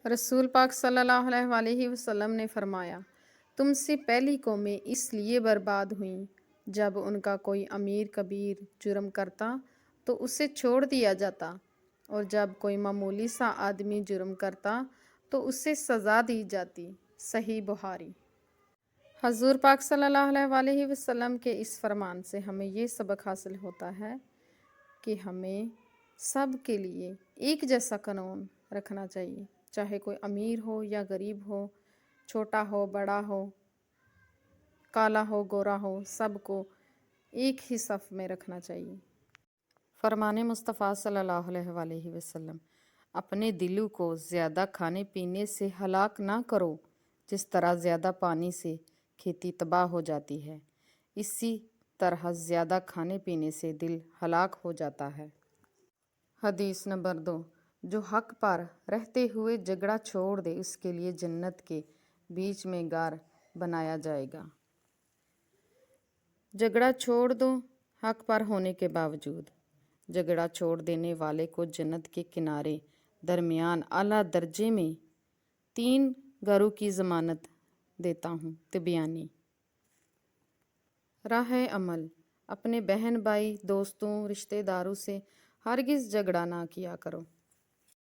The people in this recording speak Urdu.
رسول پاک صلی اللہ علیہ وسلم نے فرمایا، تم سے پہلی قومیں اس لیے برباد ہوئیں جب ان کا کوئی امیر کبیر جرم کرتا تو اسے چھوڑ دیا جاتا، اور جب کوئی معمولی سا آدمی جرم کرتا تو اسے سزا دی جاتی۔ صحیح بخاری۔ حضور پاک صلی اللہ علیہ وسلم کے اس فرمان سے ہمیں یہ سبق حاصل ہوتا ہے کہ ہمیں سب کے لیے ایک جیسا قانون رکھنا چاہیے، چاہے کوئی امیر ہو یا غریب ہو، چھوٹا ہو بڑا ہو، کالا ہو گورا ہو، سب کو ایک ہی صف میں رکھنا چاہیے۔ فرمان مصطفیٰ صلی اللہ علیہ وسلم، اپنے دلوں کو زیادہ کھانے پینے سے ہلاک نہ کرو، جس طرح زیادہ پانی سے کھیتی تباہ ہو جاتی ہے، اسی طرح زیادہ کھانے پینے سے دل ہلاک ہو جاتا ہے۔ حدیث نمبر 2، جو حق پر رہتے ہوئے جھگڑا چھوڑ دے اس کے لیے جنت کے بیچ میں غار بنایا جائے گا۔ جھگڑا چھوڑ دو حق پر ہونے کے باوجود۔ جھگڑا چھوڑ دینے والے کو جنت کے کنارے درمیان اعلیٰ درجے میں 3 غاروں کی ضمانت دیتا ہوں۔ طبیانی۔ راہ عمل، اپنے بہن بھائی، دوستوں، رشتہ داروں سے ہرگز جھگڑا نہ کیا کرو۔